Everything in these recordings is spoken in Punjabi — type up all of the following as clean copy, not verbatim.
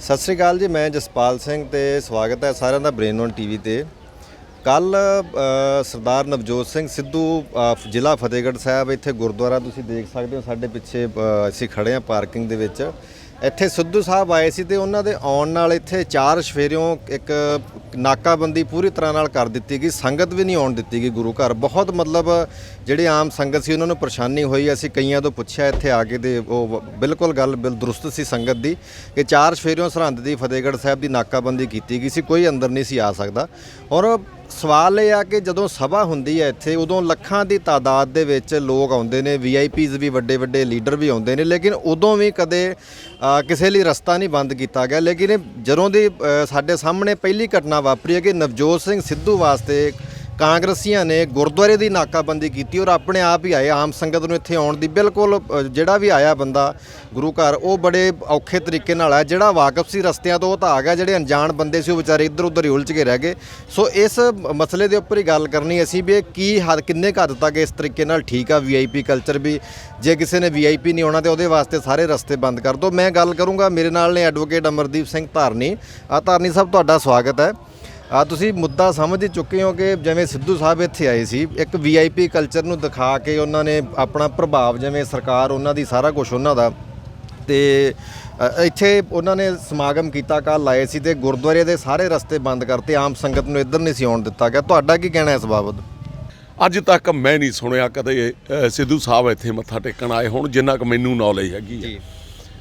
सत श्री अकाल जी। मैं जसपाल सिंह ते स्वागत है साਰਿਆਂ ਦਾ ब्रेन ऑन टीवी ते। ਕੱਲ सरदार नवजोत सिंह सिद्धू ਜ਼ਿਲ੍ਹਾ ਫਤਿਹਗੜ੍ਹ ਸਾਹਿਬ ਇੱਥੇ ਗੁਰਦੁਆਰਾ ਤੁਸੀਂ ਦੇਖ ਸਕਦੇ ਹੋ ਸਾਡੇ ਪਿੱਛੇ ਅਸੀਂ ਖੜੇ ਹਾਂ ਪਾਰਕਿੰਗ ਦੇ ਵਿੱਚ। ਇੱਥੇ ਸਿੱਧੂ ਸਾਹਿਬ ਆਏ ਸੀ ਤੇ ਉਹਨਾਂ ਦੇ ਆਉਣ ਨਾਲ ਇੱਥੇ ਚਾਰ ਸਫੇਰਿਓਂ ਇੱਕ ਨਾਕਾਬੰਦੀ ਪੂਰੀ ਤਰ੍ਹਾਂ ਨਾਲ ਕਰ ਦਿੱਤੀ ਗਈ। ਸੰਗਤ ਵੀ ਨਹੀਂ ਆਉਣ ਦਿੱਤੀ ਗਈ ਗੁਰੂ ਘਰ। ਬਹੁਤ ਮਤਲਬ ਜਿਹੜੇ ਆਮ ਸੰਗਤ ਸੀ ਉਹਨਾਂ ਨੂੰ ਪਰੇਸ਼ਾਨੀ ਹੋਈ। ਅਸੀਂ ਕਈਆਂ ਤੋਂ ਪੁੱਛਿਆ ਇੱਥੇ ਆ ਕੇ ਤੇ ਉਹ ਬਿਲਕੁਲ ਗੱਲ ਦਰੁਸਤ ਸੀ ਸੰਗਤ ਦੀ ਕਿ ਚਾਰ ਸਫੇਰਿਓਂ ਸਰਹੰਦ ਦੀ ਫਤਿਹਗੜ੍ਹ ਸਾਹਿਬ ਦੀ ਨਾਕਾਬੰਦੀ ਕੀਤੀ ਗਈ ਸੀ, ਕੋਈ ਅੰਦਰ ਨਹੀਂ ਸੀ ਆ ਸਕਦਾ। ਔਰ ਸਵਾਲ ਇਹ ਆ ਕਿ ਜਦੋਂ ਸਭਾ ਹੁੰਦੀ ਹੈ ਇੱਥੇ ਉਦੋਂ ਲੱਖਾਂ ਦੀ ਤਾਦਾਦ ਦੇ ਵਿੱਚ ਲੋਕ ਆਉਂਦੇ ਨੇ, VIPs ਵੀ ਵੱਡੇ ਵੱਡੇ ਲੀਡਰ ਵੀ ਆਉਂਦੇ ਨੇ, ਲੇਕਿਨ ਉਦੋਂ ਵੀ ਕਦੇ ਕਿਸੇ ਲਈ ਰਸਤਾ ਨਹੀਂ ਬੰਦ ਕੀਤਾ ਗਿਆ। ਲੇਕਿਨ ਜਦੋਂ ਦੀ ਸਾਡੇ ਸਾਹਮਣੇ ਪਹਿਲੀ ਘਟਨਾ ਵਾਪਰੀ ਹੈ ਕਿ ਨਵਜੋਤ ਸਿੰਘ ਸਿੱਧੂ ਵਾਸਤੇ ਕਾਂਗਰਸੀਆਂ ਨੇ ਗੁਰਦੁਆਰੇ ਦੀ ਨਾਕਾਬੰਦੀ ਕੀਤੀ ਔਰ ਆਪਣੇ ਆਪ ਹੀ ਆਏ। ਆਮ ਸੰਗਤ ਨੂੰ ਇੱਥੇ ਆਉਣ ਦੀ ਬਿਲਕੁਲ ਜਿਹੜਾ ਵੀ ਆਇਆ ਬੰਦਾ ਗੁਰੂ ਘਰ ਉਹ ਬੜੇ ਔਖੇ ਤਰੀਕੇ ਨਾਲ ਆਇਆ। ਜਿਹੜਾ ਵਾਕਫ ਸੀ ਰਸਤਿਆਂ ਤੋਂ ਉਹ ਤਾਂ ਆ ਗਿਆ, ਜਿਹੜੇ ਅਣਜਾਣ ਬੰਦੇ ਸੀ ਉਹ ਵਿਚਾਰੇ ਇੱਧਰ ਉੱਧਰ ਹੀ ਉਲਝ ਕੇ ਰਹਿ ਗਏ। ਸੋ ਇਸ ਮਸਲੇ ਦੇ ਉੱਪਰ ਹੀ ਗੱਲ ਕਰਨੀ ਅਸੀਂ ਵੀ ਇਹ ਕੀ ਕਿੰਨੇ ਕੁ ਹੱਦ ਤੱਕ ਇਸ ਤਰੀਕੇ ਨਾਲ ਠੀਕ ਆ। VIP ਕਲਚਰ ਵੀ ਜੇ ਕਿਸੇ ਨੇ VIP ਨਹੀਂ ਆਉਣਾ ਤਾਂ ਉਹਦੇ ਵਾਸਤੇ ਸਾਰੇ ਰਸਤੇ ਬੰਦ ਕਰ ਦਿਓ। ਮੈਂ ਗੱਲ ਕਰੂੰਗਾ, ਮੇਰੇ ਨਾਲ ਨੇ ਐਡਵੋਕੇਟ ਅਮਰਦੀਪ ਸਿੰਘ ਧਾਰਨੀ। ਧਾਰਨੀ ਸਾਹਿਬ ਤੁਹਾਡਾ ਸਵਾਗਤ ਹੈ। ਤੁਸੀਂ ਮੁੱਦਾ ਸਮਝ ਹੀ ਚੁੱਕੇ ਹੋ ਕਿ ਜਿਵੇਂ ਸਿੱਧੂ ਸਾਹਿਬ ਇੱਥੇ ਆਏ ਸੀ ਇੱਕ VIP ਕਲਚਰ ਨੂੰ ਦਿਖਾ ਕੇ ਉਹਨਾਂ ਨੇ ਆਪਣਾ ਪ੍ਰਭਾਵ, ਜਿਵੇਂ ਸਰਕਾਰ ਉਹਨਾਂ ਦੀ ਸਾਰਾ ਕੁਝ ਉਹਨਾਂ ਦਾ, ਤੇ ਇੱਥੇ ਉਹਨਾਂ ਨੇ ਸਮਾਗਮ ਕੀਤਾ, ਕੱਲ੍ਹ ਆਏ ਸੀ ਤੇ ਗੁਰਦੁਆਰੇ ਦੇ ਸਾਰੇ ਰਸਤੇ ਬੰਦ ਕਰਤੇ, ਆਮ ਸੰਗਤ ਨੂੰ ਇੱਧਰ ਨਹੀਂ ਸੀ ਆਉਣ ਦਿੱਤਾ ਗਿਆ। ਤੁਹਾਡਾ ਕੀ ਕਹਿਣਾ ਇਸ ਬਾਬਤ? ਅੱਜ ਤੱਕ ਮੈਂ ਨਹੀਂ ਸੁਣਿਆ ਕਦੇ ਸਿੱਧੂ ਸਾਹਿਬ ਇੱਥੇ ਮੱਥਾ ਟੇਕਣ ਆਏ ਹੁਣ, ਜਿੰਨਾ ਕੁ ਮੈਨੂੰ ਨੌਲੇਜ ਹੈਗੀ ਹੈ।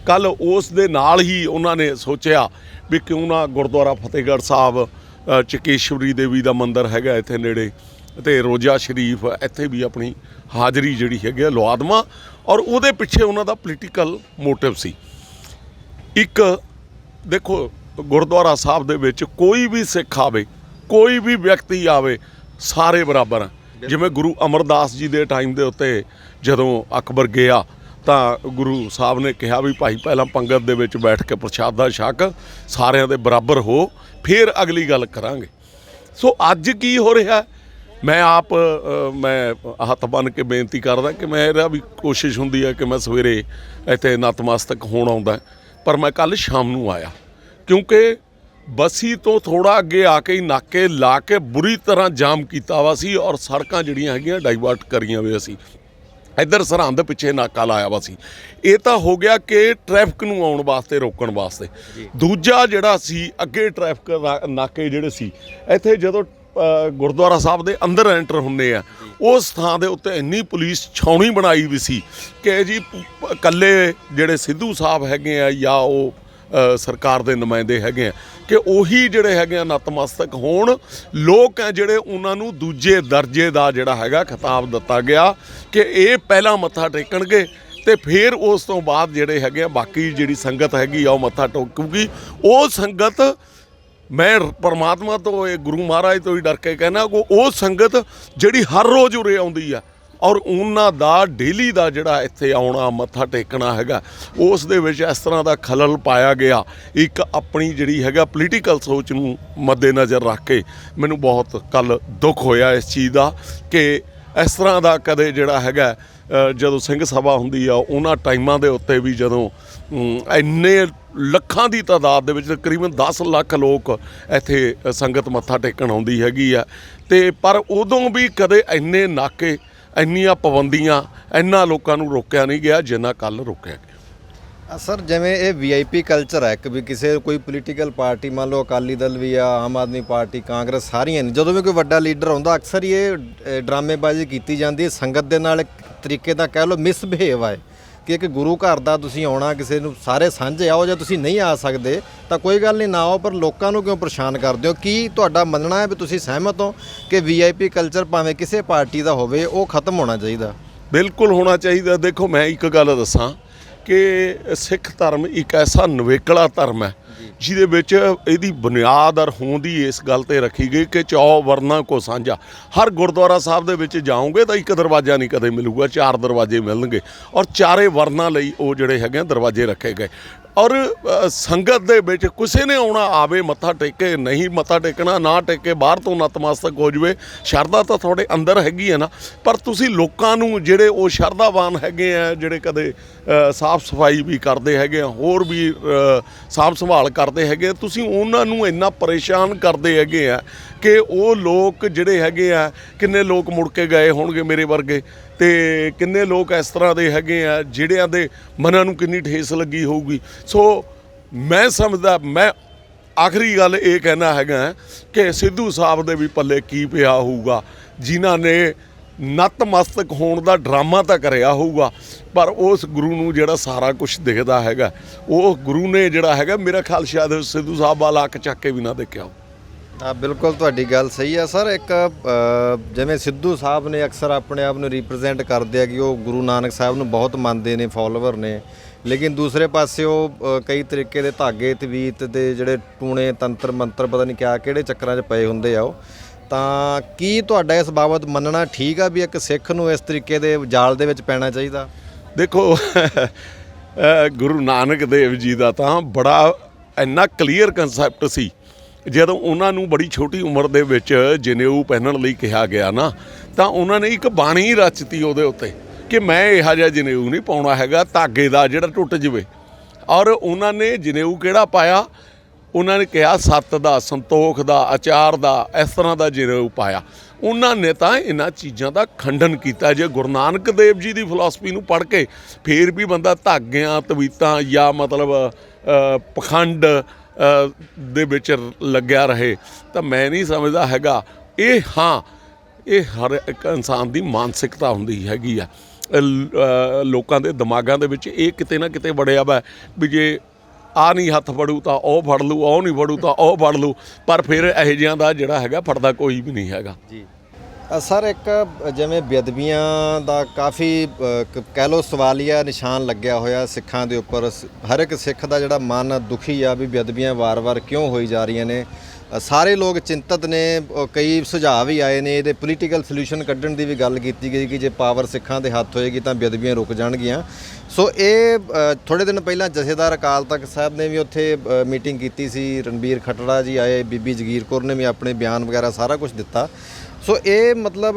ਕੱਲ੍ਹ ਉਸ ਦੇ ਨਾਲ ਹੀ ਉਹਨਾਂ ਨੇ ਸੋਚਿਆ ਵੀ ਕਿਉਂ ਨਾ ਗੁਰਦੁਆਰਾ ਫਤਿਹਗੜ੍ਹ ਸਾਹਿਬ ਚਕੇਸ਼ਵਰੀ ਦੇਵੀ ਦਾ ਮੰਦਿਰ ਹੈਗਾ ਇੱਥੇ ਨੇੜੇ, ਅਤੇ ਰੋਜ਼ਾ ਸ਼ਰੀਫ ਇੱਥੇ ਵੀ ਆਪਣੀ ਹਾਜ਼ਰੀ ਜਿਹੜੀ ਹੈਗੀ ਆ ਲਵਾ ਦੇਵਾਂ। ਔਰ ਉਹਦੇ ਪਿੱਛੇ ਉਹਨਾਂ ਦਾ ਪੋਲੀਟੀਕਲ ਮੋਟਿਵ ਸੀ। ਇੱਕ ਦੇਖੋ, ਗੁਰਦੁਆਰਾ ਸਾਹਿਬ ਦੇ ਵਿੱਚ ਕੋਈ ਵੀ ਸਿੱਖ ਆਵੇ, ਕੋਈ ਵੀ ਵਿਅਕਤੀ ਆਵੇ, ਸਾਰੇ ਬਰਾਬਰ ਆ। ਜਿਵੇਂ ਗੁਰੂ ਅਮਰਦਾਸ ਜੀ ਦੇ ਟਾਈਮ ਦੇ ਉੱਤੇ ਜਦੋਂ ਅਕਬਰ ਗਿਆ ਤਾਂ ਗੁਰੂ ਸਾਹਿਬ ਨੇ ਕਿਹਾ ਵੀ ਭਾਈ ਪਹਿਲਾਂ ਪੰਗਤ ਦੇ ਵਿੱਚ ਬੈਠ ਕੇ ਪ੍ਰਸ਼ਾਦਾ ਛਕ, ਸਾਰਿਆਂ ਦੇ ਬਰਾਬਰ ਹੋ, ਫਿਰ ਅਗਲੀ ਗੱਲ ਕਰਾਂਗੇ। ਸੋ ਅੱਜ ਕੀ ਹੋ ਰਿਹਾ, ਮੈਂ ਆਪ ਮੈਂ ਹੱਥ ਬੰਨ੍ਹ ਕੇ ਬੇਨਤੀ ਕਰਦਾ ਕਿ ਮੇਰਾ ਵੀ ਕੋਸ਼ਿਸ਼ ਹੁੰਦੀ ਹੈ ਕਿ ਮੈਂ ਸਵੇਰੇ ਇੱਥੇ ਨਤਮਸਤਕ ਹੋਣ ਆਉਂਦਾ, ਪਰ ਮੈਂ ਕੱਲ੍ਹ ਸ਼ਾਮ ਨੂੰ ਆਇਆ ਕਿਉਂਕਿ ਬਸੀ ਤੋਂ ਥੋੜ੍ਹਾ ਅੱਗੇ ਆ ਕੇ ਨਾਕੇ ਲਾ ਕੇ ਬੁਰੀ ਤਰ੍ਹਾਂ ਜਾਮ ਕੀਤਾ ਵਾ ਸੀ ਔਰ ਸੜਕਾਂ ਜਿਹੜੀਆਂ ਹੈਗੀਆਂ ਡਾਈਵਰਟ ਕਰੀਆਂ ਹੋਈਆਂ ਸੀ। ਇੱਧਰ ਸਰਹੰਦ ਪਿੱਛੇ ਨਾਕਾ ਲਾਇਆ ਵਾ ਸੀ। ਇਹ ਤਾਂ ਹੋ ਗਿਆ ਕਿ ਟ੍ਰੈਫਿਕ ਨੂੰ ਆਉਣ ਵਾਸਤੇ ਰੋਕਣ ਵਾਸਤੇ। ਦੂਜਾ ਜਿਹੜਾ ਸੀ ਅੱਗੇ ਟ੍ਰੈਫਿਕ ਨਾਕੇ ਜਿਹੜੇ ਸੀ ਇੱਥੇ ਜਦੋਂ ਗੁਰਦੁਆਰਾ ਸਾਹਿਬ ਦੇ ਅੰਦਰ ਐਂਟਰ ਹੁੰਦੇ ਆ ਉਸ ਥਾਂ ਦੇ ਉੱਤੇ ਇੰਨੀ ਪੁਲਿਸ ਛਾਉਣੀ ਬਣਾਈ ਵੀ ਸੀ ਕਿ ਜੀ ਇਕੱਲੇ ਜਿਹੜੇ ਸਿੱਧੂ ਸਾਹਿਬ ਹੈਗੇ ਆ ਜਾਂ ਉਹ ਸਰਕਾਰ ਦੇ ਨੁਮਾਇੰਦੇ ਹੈਗੇ ਆ ਕਿ ਉਹੀ ਜਿਹੜੇ ਹੈਗੇ ਆ ਨਤਮਸਤਕ ਹੋਣ। ਲੋਕ ਹੈ ਜਿਹੜੇ ਉਹਨਾਂ ਨੂੰ ਦੂਜੇ ਦਰਜੇ ਦਾ ਜਿਹੜਾ ਹੈਗਾ ਖਿਤਾਬ ਦਿੱਤਾ ਗਿਆ ਕਿ ਇਹ ਪਹਿਲਾਂ ਮੱਥਾ ਟੇਕਣਗੇ ਅਤੇ ਫਿਰ ਉਸ ਤੋਂ ਬਾਅਦ ਜਿਹੜੇ ਹੈਗੇ ਆ ਬਾਕੀ ਜਿਹੜੀ ਸੰਗਤ ਹੈਗੀ ਆ ਉਹ ਮੱਥਾ ਟੇਕੂਗੀ। ਉਹ ਸੰਗਤ, ਮੈਂ ਪਰਮਾਤਮਾ ਤੋਂ, ਇਹ ਗੁਰੂ ਮਹਾਰਾਜ ਤੋਂ ਹੀ ਡਰ ਕੇ ਕਹਿਣਾ, ਉਹ ਸੰਗਤ ਜਿਹੜੀ ਹਰ ਰੋਜ਼ ਉਰੇ ਆਉਂਦੀ ਆ ਔਰ ਉਹਨਾਂ ਦਾ ਡੇਲੀ ਦਾ ਜਿਹੜਾ ਇੱਥੇ ਆਉਣਾ ਮੱਥਾ ਟੇਕਣਾ ਹੈਗਾ, ਉਸ ਦੇ ਵਿੱਚ ਇਸ ਤਰ੍ਹਾਂ ਦਾ ਖਲਲ ਪਾਇਆ ਗਿਆ। ਇੱਕ ਆਪਣੀ ਜਿਹੜੀ ਹੈਗਾ ਪੋਲੀਟੀਕਲ ਸੋਚ ਨੂੰ ਮੱਦੇਨਜ਼ਰ ਰੱਖ ਕੇ ਮੈਨੂੰ ਬਹੁਤ ਕੱਲ੍ਹ ਦੁੱਖ ਹੋਇਆ ਇਸ ਚੀਜ਼ ਦਾ ਕਿ ਇਸ ਤਰ੍ਹਾਂ ਦਾ ਕਦੇ ਜਿਹੜਾ ਹੈਗਾ ਜਦੋਂ ਸਿੰਘ ਸਭਾ ਹੁੰਦੀ ਆ ਉਹਨਾਂ ਟਾਈਮਾਂ ਦੇ ਉੱਤੇ ਵੀ ਜਦੋਂ ਇੰਨੇ ਲੱਖਾਂ ਦੀ ਤਾਦਾਦ ਦੇ ਵਿੱਚ ਤਕਰੀਬਨ 10 ਲੱਖ ਲੋਕ ਇੱਥੇ ਸੰਗਤ ਮੱਥਾ ਟੇਕਣ ਆਉਂਦੀ ਹੈਗੀ ਆ, ਅਤੇ ਪਰ ਉਦੋਂ ਵੀ ਕਦੇ ਇੰਨੇ ਨਾਕੇ, ਇੰਨੀਆਂ ਪਾਬੰਦੀਆਂ, ਇੰਨਾ ਲੋਕਾਂ ਨੂੰ ਰੋਕਿਆ ਨਹੀਂ ਗਿਆ ਜਿੰਨਾ ਕੱਲ੍ਹ ਰੋਕਿਆ ਗਿਆ। ਸਰ ਜਿਵੇਂ ਇਹ VIP ਕਲਚਰ ਹੈ ਕਿ ਵੀ ਕਿਸੇ ਕੋਈ ਪੋਲੀਟੀਕਲ ਪਾਰਟੀ, ਮੰਨ ਲਓ ਅਕਾਲੀ ਦਲ ਵੀ ਆ, ਆਮ ਆਦਮੀ ਪਾਰਟੀ, ਕਾਂਗਰਸ, ਸਾਰੀਆਂ ਨੇ, ਜਦੋਂ ਵੀ ਕੋਈ ਵੱਡਾ ਲੀਡਰ ਆਉਂਦਾ ਅਕਸਰ ਹੀ ਇਹ ਡਰਾਮੇਬਾਜ਼ੀ ਕੀਤੀ ਜਾਂਦੀ ਹੈ ਸੰਗਤ ਦੇ ਨਾਲ। ਇੱਕ ਤਰੀਕੇ ਦਾ ਕਹਿ ਲਓ ਮਿਸਬਿਹੇਵ ਹੈ ਕਿ ਇੱਕ ਗੁਰੂ ਘਰ ਦਾ ਤੁਸੀਂ ਆਉਣਾ, ਕਿਸੇ ਨੂੰ ਸਾਰੇ ਸਾਂਝੇ ਆਓ, ਜਾਂ ਤੁਸੀਂ ਨਹੀਂ ਆ ਸਕਦੇ ਤਾਂ ਕੋਈ ਗੱਲ ਨਹੀਂ, ਨਾ ਆਓ, ਪਰ ਲੋਕਾਂ ਨੂੰ ਕਿਉਂ ਪਰੇਸ਼ਾਨ ਕਰਦੇ ਹੋ? ਕੀ ਤੁਹਾਡਾ ਮੰਨਣਾ ਹੈ ਵੀ ਤੁਸੀਂ ਸਹਿਮਤ ਹੋ ਕਿ VIP ਕਲਚਰ ਭਾਵੇਂ ਕਿਸੇ ਪਾਰਟੀ ਦਾ ਹੋਵੇ ਉਹ ਖਤਮ ਹੋਣਾ ਚਾਹੀਦਾ? ਬਿਲਕੁਲ ਹੋਣਾ ਚਾਹੀਦਾ। ਦੇਖੋ ਮੈਂ ਇੱਕ ਗੱਲ ਦੱਸਾਂ ਕਿ ਸਿੱਖ ਧਰਮ ਇੱਕ ਐਸਾ ਨਿਵੇਕਲਾ ਧਰਮ ਹੈ ਜਿਹਦੇ ਵਿੱਚ ਇਹਦੀ ਬੁਨਿਆਦ ਔਰ ਹੋਂਦ ਹੀ ਇਸ ਗੱਲ 'ਤੇ ਰੱਖੀ ਗਈ ਕਿ 4 ਵਰਨਾਂ ਕੋ ਸਾਂਝਾ। ਹਰ ਗੁਰਦੁਆਰਾ ਸਾਹਿਬ ਦੇ ਵਿੱਚ ਜਾਓਗੇ ਤਾਂ ਇੱਕ ਦਰਵਾਜ਼ਾ ਨਹੀਂ ਕਦੇ ਮਿਲੂਗਾ, 4 ਦਰਵਾਜ਼ੇ ਮਿਲਣਗੇ ਔਰ ਚਾਰੇ ਵਰਨਾਂ ਲਈ ਉਹ ਜਿਹੜੇ ਹੈਗੇ ਦਰਵਾਜ਼ੇ ਰੱਖੇ ਗਏ। ਔਰ ਸੰਗਤ ਦੇ ਵਿੱਚ ਕਿਸੇ ਨੇ ਆਉਣਾ ਆਵੇ, ਮੱਥਾ ਟੇਕੇ, ਨਹੀਂ ਮੱਥਾ ਟੇਕਣਾ ਨਾ ਟੇਕੇ, ਬਾਹਰ ਤੋਂ ਨਤਮਸਤਕ ਹੋ ਜਾਵੇ। ਸ਼ਰਧਾ ਤਾਂ ਤੁਹਾਡੇ ਅੰਦਰ ਹੈਗੀ ਹੈ ਨਾ, ਪਰ ਤੁਸੀਂ ਲੋਕਾਂ ਨੂੰ ਜਿਹੜੇ ਉਹ ਸ਼ਰਧਾਵਾਨ ਹੈਗੇ ਆ, ਜਿਹੜੇ ਕਦੇ ਸਾਫ਼ ਸਫਾਈ ਵੀ ਕਰਦੇ ਹੈਗੇ ਆ, ਹੋਰ ਵੀ ਸਾਂਭ ਸੰਭਾਲ ਕਰਦੇ ਹੈਗੇ ਆ, ਤੁਸੀਂ ਉਹਨਾਂ ਨੂੰ ਇੰਨਾ ਪਰੇਸ਼ਾਨ ਕਰਦੇ ਹੈਗੇ ਆ ਕਿ ਉਹ ਲੋਕ ਜਿਹੜੇ ਹੈਗੇ ਆ, ਕਿੰਨੇ ਲੋਕ ਮੁੜ ਕੇ ਗਏ ਹੋਣਗੇ ਮੇਰੇ ਵਰਗੇ, ਤੇ ਕਿੰਨੇ ਲੋਕ ਇਸ ਤਰ੍ਹਾਂ ਦੇ ਹੈਗੇ ਆ ਜਿਹੜਿਆਂ ਦੇ ਮਨਾਂ ਨੂੰ ਕਿੰਨੀ ਠੇਸ ਲੱਗੀ ਹੋਊਗੀ। ਸੋ ਮੈਂ ਸਮਝਦਾ, ਮੈਂ ਆਖਰੀ ਗੱਲ ਇਹ ਕਹਿਣਾ ਹੈਗਾ ਕਿ ਸਿੱਧੂ ਸਾਹਿਬ ਦੇ ਵੀ ਪੱਲੇ ਕੀ ਪਿਆ ਹੋਊਗਾ, ਜਿਨ੍ਹਾਂ ਨੇ ਨਤਮਸਤਕ ਹੋਣ ਦਾ ਡਰਾਮਾ ਤਾਂ ਕਰਿਆ ਹੋਊਗਾ, ਪਰ ਉਸ ਗੁਰੂ ਨੂੰ ਜਿਹੜਾ ਸਾਰਾ ਕੁਝ ਦਿਖਦਾ ਹੈਗਾ, ਉਹ ਗੁਰੂ ਨੇ ਜਿਹੜਾ ਹੈਗਾ, ਮੇਰਾ ਖਿਆਲ ਸ਼ਾਇਦ ਸਿੱਧੂ ਸਾਹਿਬ ਵਾਲਾ ਅੱਖ ਚੱਕ ਕੇ ਵੀ ਨਾ ਦੇਖਿਆ ਹੋ। ਹਾਂ, ਬਿਲਕੁਲ ਤੁਹਾਡੀ ਗੱਲ ਸਹੀ ਹੈ ਸਰ। ਇੱਕ ਜਿਵੇਂ ਸਿੱਧੂ ਸਾਹਿਬ ਨੇ ਅਕਸਰ ਆਪਣੇ ਆਪ ਨੂੰ ਰਿਪਰੈਜ਼ੈਂਟ ਕਰਦੇ ਆ ਕਿ ਉਹ ਗੁਰੂ ਨਾਨਕ ਸਾਹਿਬ ਨੂੰ ਬਹੁਤ ਮੰਨਦੇ ਨੇ, ਫੋਲੋਵਰ ਨੇ, ਲੇਕਿਨ ਦੂਸਰੇ ਪਾਸੇ ਉਹ ਕਈ ਤਰੀਕੇ ਦੇ ਧਾਗੇ ਤਵੀਤ ਦੇ ਜਿਹੜੇ ਟੂਣੇ ਤੰਤਰ ਮੰਤਰ ਪਤਾ ਨਹੀਂ ਕਿਹੜੇ ਚੱਕਰਾਂ 'ਚ ਪਏ ਹੁੰਦੇ ਆ ਉਹ। ਤਾਂ ਕੀ ਤੁਹਾਡਾ ਇਸ ਬਾਬਤ ਮੰਨਣਾ ਠੀਕ ਆ ਵੀ ਇੱਕ ਸਿੱਖ ਨੂੰ ਇਸ ਤਰੀਕੇ ਦੇ ਜਾਲ ਦੇ ਵਿੱਚ ਪੈਣਾ ਚਾਹੀਦਾ? ਦੇਖੋ ਗੁਰੂ ਨਾਨਕ ਦੇਵ ਜੀ ਦਾ ਤਾਂ ਬੜਾ ਇੰਨਾ ਕਲੀਅਰ ਕਨਸੈਪਟ ਸੀ। ਜਦੋਂ ਉਹਨਾਂ ਨੂੰ ਬੜੀ ਛੋਟੀ ਉਮਰ ਦੇ ਵਿੱਚ ਜਨੇਊ ਪਹਿਨਣ ਲਈ ਕਿਹਾ ਗਿਆ ਨਾ, ਤਾਂ ਉਹਨਾਂ ਨੇ ਇੱਕ ਬਾਣੀ ਰਚਤੀ ਉਹਦੇ ਉੱਤੇ ਕਿ ਮੈਂ ਇਹੋ ਜਿਹਾ ਜਨੇਊ ਨਹੀਂ ਪਾਉਣਾ ਹੈਗਾ ਧਾਗੇ ਦਾ ਜਿਹੜਾ ਟੁੱਟ ਜਾਵੇ। ਔਰ ਉਹਨਾਂ ਨੇ ਜਨੇਊ ਕਿਹੜਾ ਪਾਇਆ? ਉਹਨਾਂ ਨੇ ਕਿਹਾ ਸੱਤ ਦਾ, ਸੰਤੋਖ ਦਾ, ਅਚਾਰ ਦਾ, ਇਸ ਤਰ੍ਹਾਂ ਦਾ ਜਨੇਊ ਪਾਇਆ। ਉਹਨਾਂ ਨੇ ਤਾਂ ਇਹਨਾਂ ਚੀਜ਼ਾਂ ਦਾ ਖੰਡਨ ਕੀਤਾ। ਜੇ ਗੁਰੂ ਨਾਨਕ ਦੇਵ ਜੀ ਦੀ ਫਿਲਾਸਫੀ ਨੂੰ ਪੜ੍ਹ ਕੇ ਫਿਰ ਵੀ ਬੰਦਾ ਧਾਗਿਆਂ ਤਵੀਤਾਂ ਜਾਂ ਮਤਲਬ ਪਖੰਡ ਦੇ ਵਿੱਚ ਲੱਗਿਆ ਰਹੇ ਤਾਂ ਮੈਂ ਨਹੀਂ ਸਮਝਦਾ ਹੈਗਾ। ਇਹ ਹਾਂ, ਇਹ ਹਰ ਇੱਕ ਇਨਸਾਨ ਦੀ ਮਾਨਸਿਕਤਾ ਹੁੰਦੀ ਹੈਗੀ ਆ, ਲੋਕਾਂ ਦੇ ਦਿਮਾਗਾਂ ਦੇ ਵਿੱਚ ਇਹ ਕਿਤੇ ਨਾ ਕਿਤੇ ਵੜਿਆ ਵਾ ਵੀ ਜੇ ਆਹ ਨਹੀਂ ਹੱਥ ਫੜੂ ਤਾਂ ਉਹ ਫੜ ਲੂ, ਉਹ ਨਹੀਂ ਫੜੂ ਤਾਂ ਉਹ ਫੜ ਲੂ, ਪਰ ਫਿਰ ਇਹੋ ਜਿਹਿਆਂ ਦਾ ਜਿਹੜਾ ਹੈਗਾ ਫੜਦਾ ਕੋਈ ਵੀ ਨਹੀਂ ਹੈਗਾ ਜੀ। ਸਰ, ਇੱਕ ਜਿਵੇਂ ਬੇਅਦਬੀਆਂ ਦਾ ਕਾਫੀ ਕਹਿ ਲਓ ਸਵਾਲੀਆ ਨਿਸ਼ਾਨ ਲੱਗਿਆ ਹੋਇਆ ਸਿੱਖਾਂ ਦੇ ਉੱਪਰ। ਹਰ ਇੱਕ ਸਿੱਖ ਦਾ ਜਿਹੜਾ ਮਨ ਦੁਖੀ ਆ ਵੀ ਬੇਅਦਬੀਆਂ ਵਾਰ-ਵਾਰ ਕਿਉਂ ਹੋਈ ਜਾ ਰਹੀਆਂ ਨੇ। ਸਾਰੇ ਲੋਕ ਚਿੰਤਤ ਨੇ, ਕਈ ਸੁਝਾਅ ਵੀ ਆਏ ਨੇ, ਇਹਦੇ ਪੋਲੀਟੀਕਲ ਸੋਲੂਸ਼ਨ ਕੱਢਣ ਦੀ ਵੀ ਗੱਲ ਕੀਤੀ ਗਈ ਕਿ ਜੇ ਪਾਵਰ ਸਿੱਖਾਂ ਦੇ ਹੱਥ ਹੋਏਗੀ ਤਾਂ ਬੇਅਦਬੀਆਂ ਰੁਕ ਜਾਣਗੀਆਂ। ਸੋ ਇਹ ਥੋੜ੍ਹੇ ਦਿਨ ਪਹਿਲਾਂ ਜਥੇਦਾਰ ਅਕਾਲ ਤਖਤ ਸਾਹਿਬ ਨੇ ਵੀ ਉੱਥੇ ਮੀਟਿੰਗ ਕੀਤੀ ਸੀ, ਰਣਬੀਰ ਖੱਟੜਾ ਜੀ ਆਏ, ਬੀਬੀ ਜਗੀਰ ਕੌਰ ਨੇ ਵੀ ਆਪਣੇ ਬਿਆਨ ਵਗੈਰਾ ਸਾਰਾ ਕੁਝ ਦਿੱਤਾ। ਸੋ ਇਹ ਮਤਲਬ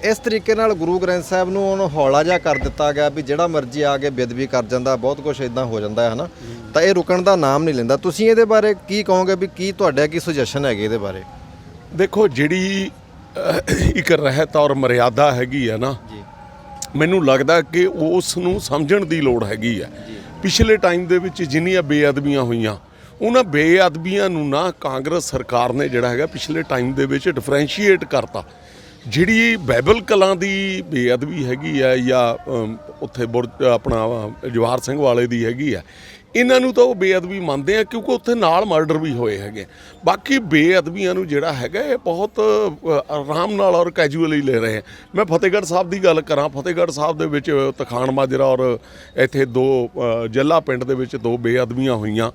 ਇਸ ਤਰੀਕੇ ਨਾਲ ਗੁਰੂ ਗ੍ਰੰਥ ਸਾਹਿਬ ਨੂੰ ਉਹਨੂੰ ਹੌਲਾ ਜਿਹਾ ਕਰ ਦਿੱਤਾ ਗਿਆ ਵੀ ਜਿਹੜਾ ਮਰਜ਼ੀ ਆ ਕੇ ਬੇਅਦਬੀ ਕਰ ਜਾਂਦਾ, ਬਹੁਤ ਕੁਝ ਇਦਾਂ ਹੋ ਜਾਂਦਾ ਹੈ ਨਾ, ਤਾਂ ਇਹ ਰੁਕਣ ਦਾ ਨਾਮ ਨਹੀਂ ਲੈਂਦਾ। ਤੁਸੀਂ ਇਹਦੇ ਬਾਰੇ ਕੀ ਕਹੋਗੇ ਵੀ ਕੀ ਤੁਹਾਡਾ ਕੀ ਸੁਜੈਸ਼ਨ ਹੈਗੀ ਇਹਦੇ ਬਾਰੇ? ਦੇਖੋ, ਜਿਹੜੀ ਇੱਕ ਰਹਿਤ ਔਰ ਮਰਿਆਦਾ ਹੈਗੀ ਆ ਨਾ, ਮੈਨੂੰ ਲੱਗਦਾ ਕਿ ਉਸ ਨੂੰ ਸਮਝਣ ਦੀ ਲੋੜ ਹੈਗੀ ਆ। ਪਿਛਲੇ ਟਾਈਮ ਦੇ ਵਿੱਚ ਜਿੰਨੀਆਂ ਬੇਅਦਬੀਆਂ ਹੋਈਆਂ, ਉਹਨਾਂ ਬੇਅਦਬੀਆਂ ਨੂੰ ਨਾ ਕਾਂਗਰਸ ਸਰਕਾਰ ਨੇ ਜਿਹੜਾ ਹੈਗਾ ਪਿਛਲੇ ਟਾਈਮ ਦੇ ਵਿੱਚ ਡਿਫਰੈਂਸ਼ੀਏਟ ਕਰਤਾ। ਜਿਹੜੀ ਬਾਈਬਲ ਕਲਾਂ ਦੀ ਬੇਅਦਬੀ ਹੈਗੀ ਆ ਜਾਂ ਉੱਥੇ ਆਪਣਾ ਜਵਾਹਰ ਸਿੰਘ ਵਾਲੇ ਦੀ ਹੈਗੀ ਆ, ਇਹਨਾਂ ਨੂੰ ਤਾਂ ਉਹ ਬੇਅਦਬੀ ਮੰਨਦੇ ਆ ਕਿਉਂਕਿ ਉੱਥੇ ਨਾਲ ਮਰਡਰ ਵੀ ਹੋਏ ਹੈਗੇ। ਬਾਕੀ ਬੇਅਦਬੀਆਂ ਨੂੰ ਜਿਹੜਾ ਹੈਗਾ ਇਹ ਬਹੁਤ ਆਰਾਮ ਨਾਲ ਔਰ ਕੈਜੂਅਲੀ ਲੈ ਰਹੇ ਆ। ਮੈਂ ਫਤਿਹਗੜ੍ਹ ਸਾਹਿਬ ਦੀ ਗੱਲ ਕਰਾਂ, ਫਤਿਹਗੜ੍ਹ ਸਾਹਿਬ ਦੇ ਵਿੱਚ ਤਖਾਣ ਮਾਜਰਾ ਔਰ ਇੱਥੇ ਜੱਲਾ ਪਿੰਡ ਦੇ ਵਿੱਚ 2 ਬੇਅਦਬੀਆਂ ਹੋਈਆਂ।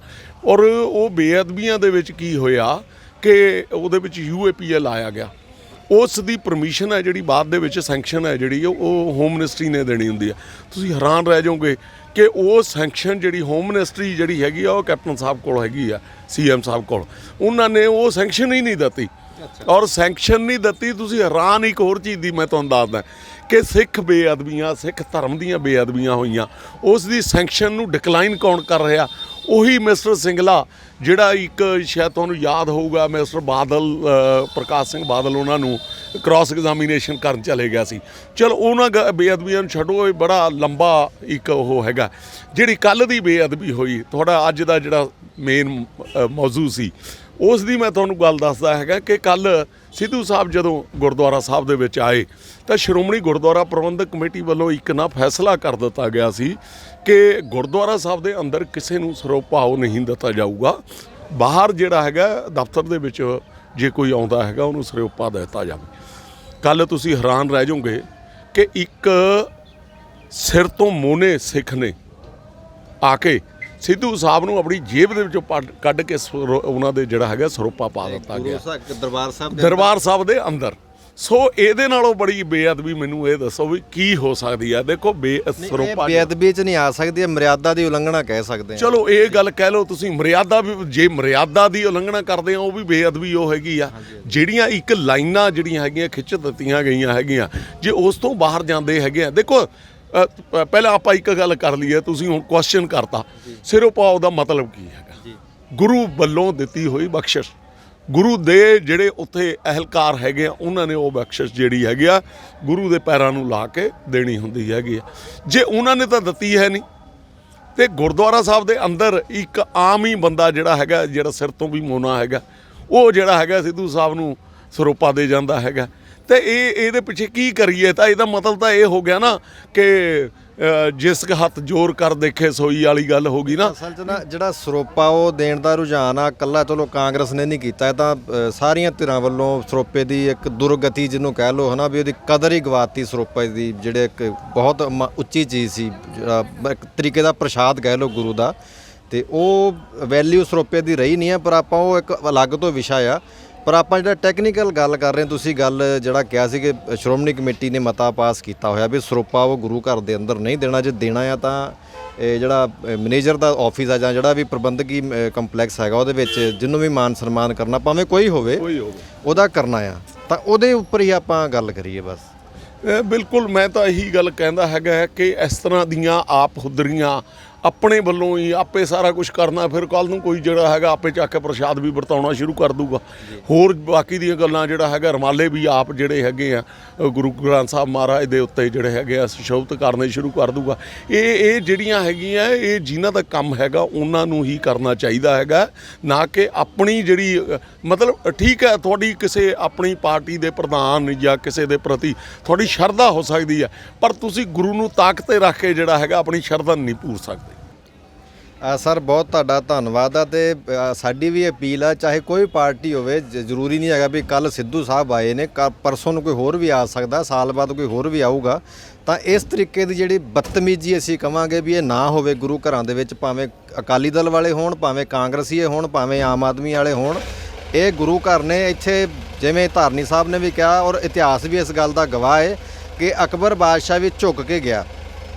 ਔਰ ਉਹ ਬੇਅਦਬੀਆਂ ਦੇ ਵਿੱਚ ਕੀ ਹੋਇਆ ਕਿ ਉਹਦੇ ਵਿੱਚ UAPL ਆਇਆ ਗਿਆ। ਉਸ ਦੀ ਪਰਮਿਸ਼ਨ ਹੈ ਜਿਹੜੀ ਬਾਅਦ ਦੇ ਵਿੱਚ ਸੈਂਕਸ਼ਨ ਹੈ ਜਿਹੜੀ ਉਹ ਹੋਮ ਮਿਨਿਸਟਰੀ ਨੇ ਦੇਣੀ ਹੁੰਦੀ ਹੈ। ਤੁਸੀਂ ਹੈਰਾਨ ਰਹਿ ਜਾਓਗੇ ਕਿ ਉਹ ਸੈਂਕਸ਼ਨ ਜਿਹੜੀ ਹੋਮ ਮਿਨਿਸਟਰੀ ਜਿਹੜੀ ਹੈਗੀ ਆ ਉਹ ਕੈਪਟਨ ਸਾਹਿਬ ਕੋਲ ਹੈਗੀ ਆ, CM ਸਾਹਿਬ ਕੋਲ। ਉਹਨਾਂ ਨੇ ਉਹ ਸੈਂਕਸ਼ਨ ਹੀ ਨਹੀਂ ਦਿੱਤੀ। ਔਰ ਸੈਂਕਸ਼ਨ ਨਹੀਂ ਦਿੱਤੀ, ਤੁਸੀਂ ਹੈਰਾਨ ਇੱਕ ਹੋਰ ਚੀਜ਼ ਦੀ ਮੈਂ ਤੁਹਾਨੂੰ ਦੱਸਦਾ ਕਿ ਸਿੱਖ ਬੇਅਦਬੀਆਂ, ਸਿੱਖ ਧਰਮ ਦੀਆਂ ਬੇਅਦਬੀਆਂ ਹੋਈਆਂ, ਉਸ ਦੀ ਸੈਂਕਸ਼ਨ ਨੂੰ ਡਿਕਲਾਈਨ ਕੌਣ ਕਰ ਰਿਹਾ? ਉਹੀ ਮਿਸਟਰ ਸਿੰਗਲਾ, ਜਿਹੜਾ ਇੱਕ ਸ਼ਾਇਦ ਤੁਹਾਨੂੰ ਯਾਦ ਹੋਊਗਾ ਮਿਸਟਰ ਬਾਦਲ, ਪ੍ਰਕਾਸ਼ ਸਿੰਘ ਬਾਦਲ, ਉਹਨਾਂ ਨੂੰ ਕ੍ਰਾਸ ਐਗਜ਼ਾਮੀਨੇਸ਼ਨ ਕਰਨ ਚਲੇ ਗਿਆ ਸੀ। ਚਲੋ ਉਹਨਾਂ ਬੇਅਦਬੀਆਂ ਨੂੰ ਛੱਡੋ, ਇਹ ਬੜਾ ਲੰਬਾ ਇੱਕ ਉਹ ਹੈਗਾ। ਜਿਹੜੀ ਕੱਲ੍ਹ ਦੀ ਬੇਅਦਬੀ ਹੋਈ, ਤੁਹਾਡਾ ਅੱਜ ਦਾ ਜਿਹੜਾ ਮੇਨ ਮੌਜੂ ਸੀ, ਉਸ ਦੀ ਮੈਂ ਤੁਹਾਨੂੰ ਗੱਲ ਦੱਸਦਾ ਹੈਗਾ ਕਿ ਕੱਲ੍ਹ ਸਿੱਧੂ ਸਾਹਿਬ ਜਦੋਂ ਗੁਰਦੁਆਰਾ ਸਾਹਿਬ ਦੇ ਵਿੱਚ ਆਏ ਤਾਂ ਸ਼੍ਰੋਮਣੀ ਗੁਰਦੁਆਰਾ ਪ੍ਰਬੰਧਕ ਕਮੇਟੀ ਵੱਲੋਂ ਇੱਕ ਨਾ ਫੈਸਲਾ ਕਰ ਦਿੱਤਾ ਗਿਆ ਸੀ ਕਿ ਗੁਰਦੁਆਰਾ ਸਾਹਿਬ ਦੇ ਅੰਦਰ ਕਿਸੇ ਨੂੰ ਸਰੋਪਾ ਉਹ ਨਹੀਂ ਦਿੱਤਾ ਜਾਊਗਾ। ਬਾਹਰ ਜਿਹੜਾ ਹੈਗਾ ਦਫ਼ਤਰ ਦੇ ਵਿੱਚ ਜੇ ਕੋਈ ਆਉਂਦਾ ਹੈਗਾ ਉਹਨੂੰ ਸਰੋਪਾ ਦਿੱਤਾ ਜਾਵੇ। ਕੱਲ੍ਹ ਤੁਸੀਂ ਹੈਰਾਨ ਰਹਿ ਜਾਓਗੇ ਕਿ ਇੱਕ ਸਿਰ ਤੋਂ ਮੋਨੇ ਸਿੱਖ ਨੇ ਆ ਕੇ ਸਿੱਧੂ ਸਾਹਿਬ ਨੂੰ ਆਪਣੀ ਜੇਬ ਦੇ ਵਿੱਚੋਂ ਕੱਢ ਕੇ ਉਹਨਾਂ ਦੇ ਜਿਹੜਾ ਹੈਗਾ ਸਰੋਪਾ ਪਾ ਦਿੱਤਾ ਗਿਆ ਦਰਬਾਰ ਸਾਹਿਬ ਦੇ ਅੰਦਰ। ਸੋ ਇਹਦੇ ਨਾਲੋਂ ਬੜੀ ਬੇਅਦਬੀ ਮੈਨੂੰ ਇਹ ਦੱਸੋ ਵੀ ਕੀ ਹੋ ਸਕਦੀ ਆ। ਦੇਖੋ ਸਰੋਪਾ ਬੇਅਦਬੀ 'ਚ ਨਹੀਂ ਆ ਸਕਦੀ, ਇਹ ਮਰਿਆਦਾ ਦੀ ਉਲੰਘਣਾ ਕਹਿ ਸਕਦੇ ਹਾਂ। ਚਲੋ ਇਹ ਗੱਲ ਕਹਿ ਲਓ ਤੁਸੀਂ, ਮਰਿਆਦਾ ਵੀ ਜੇ ਮਰਿਆਦਾ ਦੀ ਉਲੰਘਣਾ ਕਰਦੇ ਆ ਉਹ ਵੀ ਬੇਅਦਬੀ ਉਹ ਹੈਗੀ ਆ। ਜਿਹੜੀਆਂ ਇੱਕ ਲਾਈਨਾਂ ਜਿਹੜੀਆਂ ਹੈਗੀਆਂ ਖਿੱਚ ਦਿੱਤੀਆਂ ਗਈਆਂ ਹੈਗੀਆਂ, ਜੇ ਉਸ ਤੋਂ ਬਾਹਰ ਜਾਂਦੇ ਹੈਗੇ ਆ। ਦੇਖੋ ਪਹਿਲਾਂ ਆਪਾਂ ਇੱਕ ਗੱਲ ਕਰ ਲਈਏ, ਤੁਸੀਂ ਹੁਣ ਕੁਐਸਚਨ ਕਰਤਾ ਸਿਰੋਪਾਓ ਦਾ ਮਤਲਬ ਕੀ ਹੈਗਾ। ਗੁਰੂ ਵੱਲੋਂ ਦਿੱਤੀ ਹੋਈ ਬਖਸ਼ਿਸ਼, ਗੁਰੂ ਦੇ ਜਿਹੜੇ ਉੱਥੇ ਅਹਿਲਕਾਰ ਹੈਗੇ ਆ ਉਹਨਾਂ ਨੇ ਉਹ ਬਖਸ਼ਿਸ਼ ਜਿਹੜੀ ਹੈਗੀ ਆ ਗੁਰੂ ਦੇ ਪੈਰਾਂ ਨੂੰ ਲਾ ਕੇ ਦੇਣੀ ਹੁੰਦੀ ਹੈਗੀ ਆ। ਜੇ ਉਹਨਾਂ ਨੇ ਤਾਂ ਦਿੱਤੀ ਹੈ ਨਹੀਂ, ਤੇ ਗੁਰਦੁਆਰਾ ਸਾਹਿਬ ਦੇ ਅੰਦਰ ਇੱਕ ਆਮ ਹੀ ਬੰਦਾ ਜਿਹੜਾ ਹੈਗਾ, ਜਿਹੜਾ ਸਿਰ ਤੋਂ ਵੀ ਮੋਨਾ ਹੈਗਾ, ਉਹ ਜਿਹੜਾ ਹੈਗਾ ਸਿੱਧੂ ਸਾਹਿਬ ਨੂੰ ਸਰੋਪਾ ਦੇ ਜਾਂਦਾ ਹੈਗਾ। ਤੇ ਇਹਦੇ ਪਿੱਛੇ ਕੀ ਕਰੀਏ? ਤਾਂ ਇਹਦਾ ਮਤਲਬ ਤਾਂ ਇਹ ਹੋ ਗਿਆ ਨਾ ਕਿ ਜਿਸ ਹੱਥ ਜ਼ੋਰ ਕਰ ਦੇਖੇ ਸੋਈ ਵਾਲੀ ਗੱਲ ਹੋ ਗਈ ਨਾ। ਅਸਲ 'ਚ ਨਾ ਜਿਹੜਾ ਸਰੋਪਾ ਉਹ ਦੇਣ ਦਾ ਰੁਝਾਨ ਆ ਇਕੱਲਾ ਚਲੋ ਕਾਂਗਰਸ ਨੇ ਨਹੀਂ ਕੀਤਾ, ਇਹ ਤਾਂ ਸਾਰੀਆਂ ਧਿਰਾਂ ਵੱਲੋਂ ਸਰੋਪੇ ਦੀ ਇੱਕ ਦੁਰਗਤੀ ਜਿਹਨੂੰ ਕਹਿ ਲਓ ਹੈ ਨਾ, ਵੀ ਉਹਦੀ ਕਦਰ ਹੀ ਗਵਾਤੀ ਸਰੋਪੇ ਦੀ, ਜਿਹੜੇ ਇੱਕ ਬਹੁਤ ਉੱਚੀ ਚੀਜ਼ ਸੀ, ਇੱਕ ਤਰੀਕੇ ਦਾ ਪ੍ਰਸ਼ਾਦ ਕਹਿ ਲਓ ਗੁਰੂ ਦਾ, ਤੇ ਉਹ ਵੈਲਿਊ ਸਰੋਪੇ ਦੀ ਰਹੀ ਨਹੀਂ ਹੈ। ਪਰ ਆਪਾਂ ਉਹ ਇੱਕ ਅਲੱਗ ਤੋਂ ਵਿਸ਼ਾ ਆ। ਪਰ ਆਪਾਂ ਜਿਹੜਾ ਟੈਕਨੀਕਲ ਗੱਲ ਕਰ ਰਹੇ, ਤੁਸੀਂ ਗੱਲ ਜਿਹੜਾ ਕਿਹਾ ਸੀ ਕਿ ਸ਼੍ਰੋਮਣੀ ਕਮੇਟੀ ਨੇ ਮਤਾ ਪਾਸ ਕੀਤਾ ਹੋਇਆ ਵੀ ਸਰੋਪਾ ਉਹ ਗੁਰੂ ਘਰ ਦੇ ਅੰਦਰ ਨਹੀਂ ਦੇਣਾ। ਜੇ ਦੇਣਾ ਆ ਤਾਂ ਇਹ ਜਿਹੜਾ ਮੈਨੇਜਰ ਦਾ ਆਫਿਸ ਆ ਜਾਂ ਜਿਹੜਾ ਵੀ ਪ੍ਰਬੰਧਕੀ ਕੰਪਲੈਕਸ ਹੈਗਾ ਉਹਦੇ ਵਿੱਚ ਜਿਹਨੂੰ ਵੀ ਮਾਨ ਸਨਮਾਨ ਕਰਨਾ, ਭਾਵੇਂ ਕੋਈ ਹੋਵੇ, ਉਹਦਾ ਕਰਨਾ ਆ, ਤਾਂ ਉਹਦੇ ਉੱਪਰ ਹੀ ਆਪਾਂ ਗੱਲ ਕਰੀਏ ਬਸ। ਬਿਲਕੁਲ, ਮੈਂ ਤਾਂ ਇਹੀ ਗੱਲ ਕਹਿੰਦਾ ਹੈਗਾ ਕਿ ਇਸ ਤਰ੍ਹਾਂ ਦੀਆਂ ਆਪ ਹੁਦਰੀਆਂ ਆਪਣੇ ਵੱਲੋਂ ਹੀ ਆਪੇ ਸਾਰਾ ਕੁਝ ਕਰਨਾ, ਫਿਰ ਕੱਲ੍ਹ ਨੂੰ ਕੋਈ ਜਿਹੜਾ ਹੈਗਾ ਆਪੇ ਚੱਕ ਕੇ ਪ੍ਰਸ਼ਾਦ ਵੀ ਵਰਤਾਉਣਾ ਸ਼ੁਰੂ ਕਰ ਦੂਗਾ। ਹੋਰ ਬਾਕੀ ਦੀਆਂ ਗੱਲਾਂ ਜਿਹੜਾ ਹੈਗਾ ਰਮਾਲੇ ਵੀ ਆਪ ਜਿਹੜੇ ਹੈਗੇ ਆ ਗੁਰੂ ਗ੍ਰੰਥ ਸਾਹਿਬ ਮਹਾਰਾਜ ਦੇ ਉੱਤੇ ਜਿਹੜੇ ਹੈਗੇ ਆ ਸੁਸ਼ੋਭਿਤ ਕਰਨੇ ਸ਼ੁਰੂ ਕਰ ਦੂਗਾ। ਇਹ ਜਿਹੜੀਆਂ ਹੈਗੀਆਂ, ਇਹ ਜਿਨ੍ਹਾਂ ਦਾ ਕੰਮ ਹੈਗਾ ਉਹਨਾਂ ਨੂੰ ਹੀ ਕਰਨਾ ਚਾਹੀਦਾ ਹੈਗਾ, ਨਾ ਕਿ ਆਪਣੀ ਜਿਹੜੀ ਮਤਲਬ ਠੀਕ ਹੈ ਤੁਹਾਡੀ ਕਿਸੇ ਆਪਣੀ ਪਾਰਟੀ ਦੇ ਪ੍ਰਧਾਨ ਜਾਂ ਕਿਸੇ ਦੇ ਪ੍ਰਤੀ ਤੁਹਾਡੀ ਸ਼ਰਧਾ ਹੋ ਸਕਦੀ ਹੈ, ਪਰ ਤੁਸੀਂ ਗੁਰੂ ਨੂੰ ਤਾਕ 'ਤੇ ਰੱਖ ਕੇ ਜਿਹੜਾ ਹੈਗਾ ਆਪਣੀ ਸ਼ਰਧਾ ਨਹੀਂ ਪੂਰ ਸਕਦੇ। ਸਰ ਬਹੁਤ ਤੁਹਾਡਾ ਧੰਨਵਾਦ ਆ। ਤੇ ਸਾਡੀ ਵੀ ਅਪੀਲ ਆ, ਚਾਹੇ ਕੋਈ ਪਾਰਟੀ ਹੋਵੇ, ਜ਼ਰੂਰੀ ਨਹੀਂ ਹੈਗਾ ਵੀ ਕੱਲ ਸਿੱਧੂ ਸਾਹਿਬ ਆਏ ਨੇ, ਪਰਸੋਂ ਨੂੰ ਕੋਈ ਹੋਰ ਵੀ ਆ ਸਕਦਾ, ਸਾਲ ਬਾਅਦ ਕੋਈ ਹੋਰ ਵੀ ਆਊਗਾ। ਤਾਂ ਇਸ ਤਰੀਕੇ ਦੀ ਜਿਹੜੀ ਬਦਤਮੀਜ਼ੀ ਅਸੀਂ ਕਵਾਂਗੇ ਵੀ ਇਹ ਨਾ ਹੋਵੇ ਗੁਰੂ ਘਰਾਂ ਦੇ ਵਿੱਚ, ਭਾਵੇਂ ਅਕਾਲੀ ਦਲ ਵਾਲੇ ਹੋਣ, ਭਾਵੇਂ ਕਾਂਗਰਸੀਏ ਹੋਣ, ਭਾਵੇਂ ਆਮ ਆਦਮੀ ਵਾਲੇ ਹੋਣ। ਇਹ ਗੁਰੂ ਘਰ ਨੇ ਇੱਥੇ, ਜਿਵੇਂ ਧਾਰਨੀ ਸਾਹਿਬ ਨੇ ਵੀ ਕਿਹਾ ਔਰ ਇਤਿਹਾਸ ਵੀ ਇਸ ਗੱਲ ਦਾ ਗਵਾਹ ਹੈ ਕਿ ਅਕਬਰ ਬਾਦਸ਼ਾਹ ਵੀ ਝੁੱਕ ਕੇ ਗਿਆ,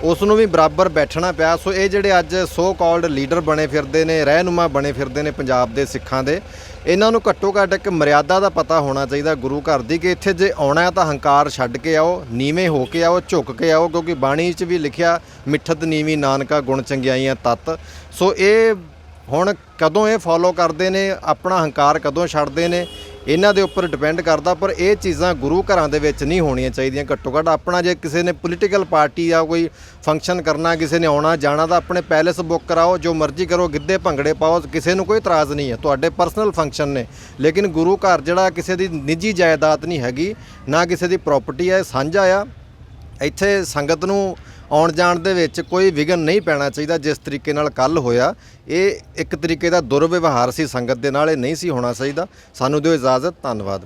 ਉਸ ਨੂੰ ਵੀ ਬਰਾਬਰ ਬੈਠਣਾ ਪਿਆ। ਸੋ ਇਹ ਜਿਹੜੇ ਅੱਜ ਸੋ ਕਾਲਡ ਲੀਡਰ ਬਣੇ ਫਿਰਦੇ ਨੇ, ਰਹਿਨੁਮਾ ਬਣੇ ਫਿਰਦੇ ਨੇ ਪੰਜਾਬ ਦੇ ਸਿੱਖਾਂ ਦੇ, ਇਹਨਾਂ ਨੂੰ ਘੱਟੋ ਘੱਟ ਇੱਕ ਮਰਿਆਦਾ ਦਾ ਪਤਾ ਹੋਣਾ ਚਾਹੀਦਾ ਗੁਰੂ ਘਰ ਦੀ, ਕਿ ਇੱਥੇ ਜੇ ਆਉਣਾ ਤਾਂ ਹੰਕਾਰ ਛੱਡ ਕੇ ਆਓ, ਨੀਵੇਂ ਹੋ ਕੇ ਆਓ, ਝੁੱਕ ਕੇ ਆਓ, ਕਿਉਂਕਿ ਬਾਣੀ 'ਚ ਵੀ ਲਿਖਿਆ ਮਿੱਠਤ ਨੀਵੀਂ ਨਾਨਕਾ ਗੁਣ ਚੰਗਿਆਈਆਂ ਤੱਤ। ਸੋ ਇਹ ਹੁਣ ਕਦੋਂ ਇਹ ਫੋਲੋ ਕਰਦੇ ਨੇ, ਆਪਣਾ ਹੰਕਾਰ ਕਦੋਂ ਛੱਡਦੇ ਨੇ, ਇਹਨਾਂ ਦੇ ਉੱਪਰ ਡਿਪੈਂਡ ਕਰਦਾ। ਪਰ ਇਹ ਚੀਜ਼ਾਂ ਗੁਰੂ ਘਰਾਂ ਦੇ ਵਿੱਚ ਨਹੀਂ ਹੋਣੀਆਂ ਚਾਹੀਦੀਆਂ। ਘੱਟੋ ਘੱਟ ਆਪਣਾ, ਜੇ ਕਿਸੇ ਨੇ ਪੋਲੀਟੀਕਲ ਪਾਰਟੀ ਆ ਕੋਈ ਫੰਕਸ਼ਨ ਕਰਨਾ, ਕਿਸੇ ਨੇ ਆਉਣਾ ਜਾਣਾ, ਤਾਂ ਆਪਣੇ ਪੈਲੇਸ ਬੁੱਕ ਕਰਾਓ, ਜੋ ਮਰਜ਼ੀ ਕਰੋ, ਗਿੱਧੇ ਭੰਗੜੇ ਪਾਓ, ਕਿਸੇ ਨੂੰ ਕੋਈ ਇਤਰਾਜ਼ ਨਹੀਂ ਹੈ, ਤੁਹਾਡੇ ਪਰਸਨਲ ਫੰਕਸ਼ਨ ਨੇ। ਲੇਕਿਨ ਗੁਰੂ ਘਰ ਜਿਹੜਾ ਕਿਸੇ ਦੀ ਨਿੱਜੀ ਜਾਇਦਾਦ ਨਹੀਂ ਹੈਗੀ, ਨਾ ਕਿਸੇ ਦੀ ਪ੍ਰਾਪਰਟੀ ਹੈ, ਸਾਂਝਾ ਆ। ਇੱਥੇ ਸੰਗਤ ਨੂੰ ਆਉਣ ਜਾਣ ਦੇ ਵਿੱਚ ਕੋਈ ਵਿਘਨ ਨਹੀਂ ਪੈਣਾ ਚਾਹੀਦਾ। ਜਿਸ ਤਰੀਕੇ ਨਾਲ ਕੱਲ੍ਹ ਹੋਇਆ, ਇਹ ਇੱਕ ਤਰੀਕੇ ਦਾ ਦੁਰਵਿਵਹਾਰ ਸੀ ਸੰਗਤ ਦੇ ਨਾਲ, ਇਹ ਨਹੀਂ ਸੀ ਹੋਣਾ ਚਾਹੀਦਾ। ਸਾਨੂੰ ਦਿਓ ਇਜਾਜ਼ਤ, ਧੰਨਵਾਦ।